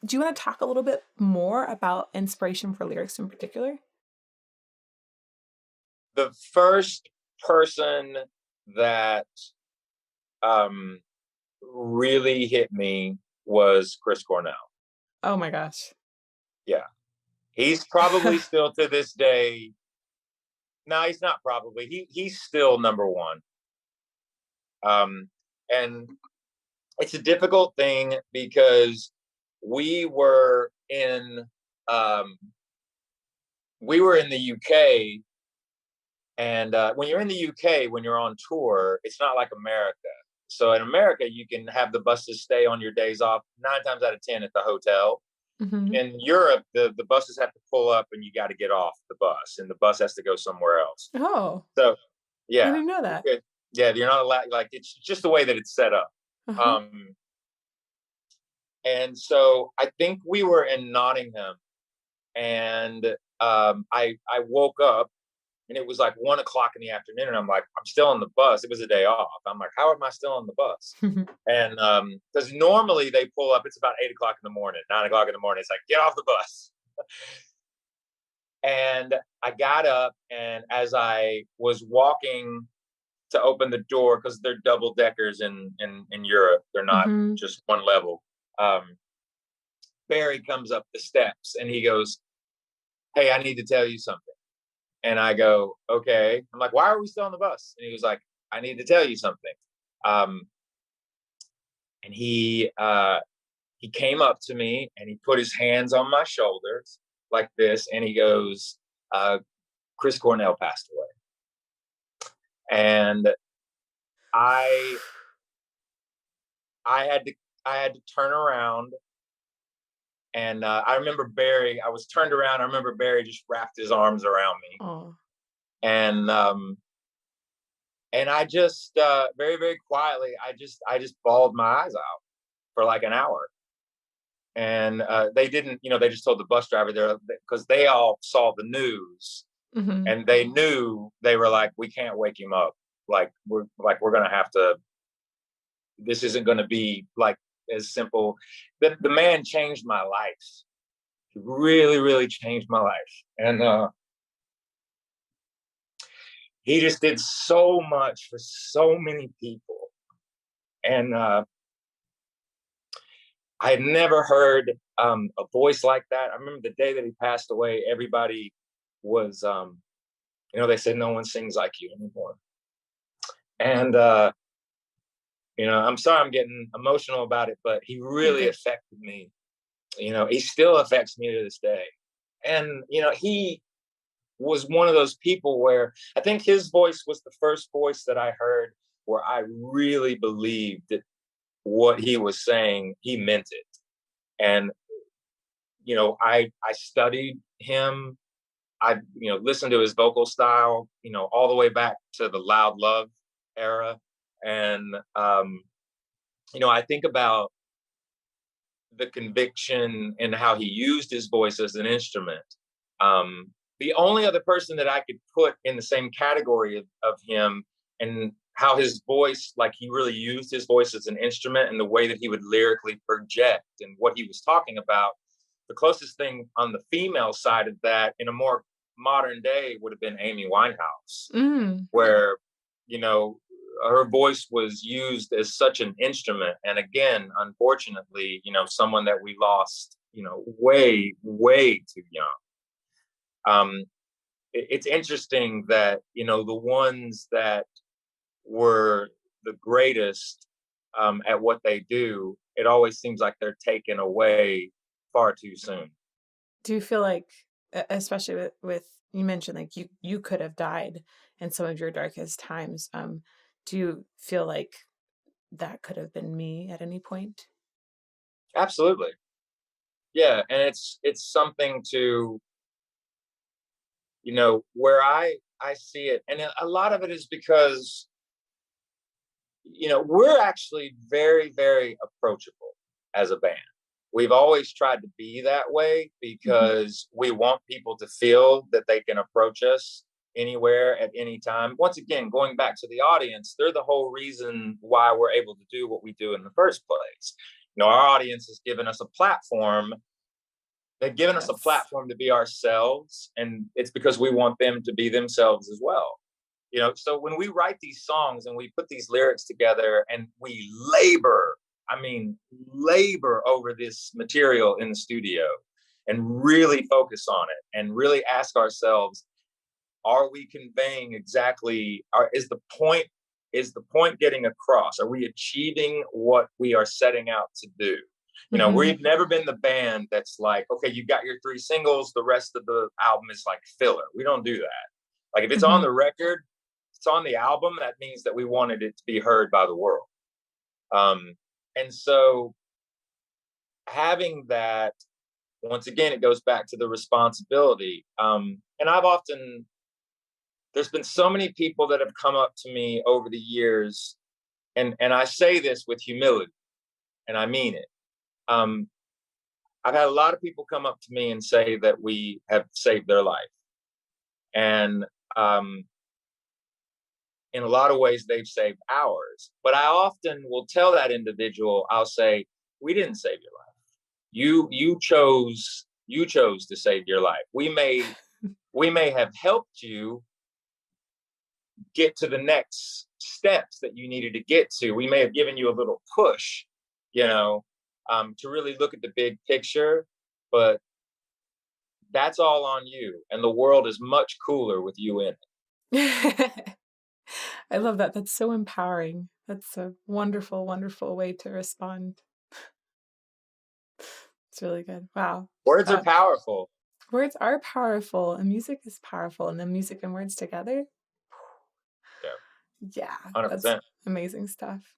do you want to talk a little bit more about inspiration for lyrics in particular? The first person that um, really hit me was Chris Cornell. Oh my gosh. Yeah. He's probably still to this day. No, he's not probably. He's still number one. Um, and it's a difficult thing because we were in um, we were in the UK, and when you're in the UK, when you're on tour, it's not like America. So in America, you can have the buses stay on your days off 9 times out of 10 at the hotel. Hmm. In Europe, the buses have to pull up and you got to get off the bus, and the bus has to go somewhere else. Oh, So I yeah, didn't know that. yeah, you're not allowed. Like it's just the way that it's set up. Uh-huh. Um, and so I think we were in Nottingham, and I woke up and it was like 1 o'clock in the afternoon, and I'm like, I'm still on the bus. It was a day off. I'm like, how am I still on the bus? And because normally they pull up, it's about 8 o'clock in the morning, 9 o'clock in the morning. It's like, get off the bus. And I got up, and as I was walking to open the door, because they're double deckers in Europe, they're not Hmm. just one level. Barry comes up the steps and he goes, "Hey, I need to tell you something." And I go, "Okay." I'm like, "Why are we still on the bus?" And he was like, "I need to tell you something." Um, and he came up to me and he put his hands on my shoulders like this, and he goes, "Chris Cornell passed away." And I I had to I had to turn around, and I remember Barry. I was turned around. I remember Barry just wrapped his arms around me, Oh. and I just very very quietly, I just bawled my eyes out for like an hour. And they didn't, they just told the bus driver there, because they all saw the news, Hmm. and they knew. They were like, "We can't wake him up. We're gonna have to. This isn't gonna be like as simple." The man changed my life. He really really changed my life, and he just did so much for so many people. And I had never heard a voice like that. I remember the day that he passed away, everybody was, they said, "No one sings like you anymore." And, I'm sorry I'm getting emotional about it, but he You're really good. affected me. He still affects me to this day. And, he was one of those people where I think his voice was the first voice that I heard where I really believed that what he was saying, he meant it. And I studied him. I listened to his vocal style, all the way back to the Loud Love era. And I think about the conviction and how he used his voice as an instrument. The only other person that I could put in the same category of him, and how his voice, like he really used his voice as an instrument, and the way that he would lyrically project and what he was talking about, the closest thing on the female side of that in a more modern day would have been Amy Winehouse, Mm. where, you know, her voice was used as such an instrument. And again, unfortunately, someone that we lost, way, way too young. Um, it's interesting that, the ones that were the greatest at what they do, it always seems like they're taken away far too soon. Do you feel like, especially with you mentioned like you could have died in some of your darkest times? Do you feel like that could have been me at any point? Absolutely. Yeah. And it's something to, where I see it. And a lot of it is because, we're actually very, very approachable as a band. We've always tried to be that way Mhm. because we want people to feel that they can approach us anywhere at any time. Once again, going back to the audience, they're the whole reason why we're able to do what we do in the first place. our audience has given us a platform. They've given us a Yes. platform to be ourselves, and it's because we want them to be themselves as well. So when we write these songs and we put these lyrics together and we labor, I mean, labor over this material in the studio and really focus on it and really ask ourselves, are we conveying exactly, is the point getting across? Are we achieving what we are setting out to do? Mhm. We've never been the band that's like, okay, you got your three singles, the rest of the album is like filler. We don't do that. Like if it's on Mhm. the record, it's on the album, that means that we wanted it to be heard by the world. Um, and so having that, once again, it goes back to the responsibility. And there's been so many people that have come up to me over the years, and I say this with humility, and I mean it. Um, I've had a lot of people come up to me and say that we have saved their life, and um, in a lot of ways, they've saved ours. But I often will tell that individual, I'll say, "We didn't save your life. You chose to save your life. We may have helped you get to the next steps that you needed to get to. We may have given you a little push, to really look at the big picture, but that's all on you. And the world is much cooler with you in it." I love that. That's so empowering. That's a wonderful, wonderful way to respond. It's really good. Wow. Words are Uh, powerful. Words are powerful, and music is powerful, and then music and words together. Yeah, Yeah, that's 100%. amazing stuff.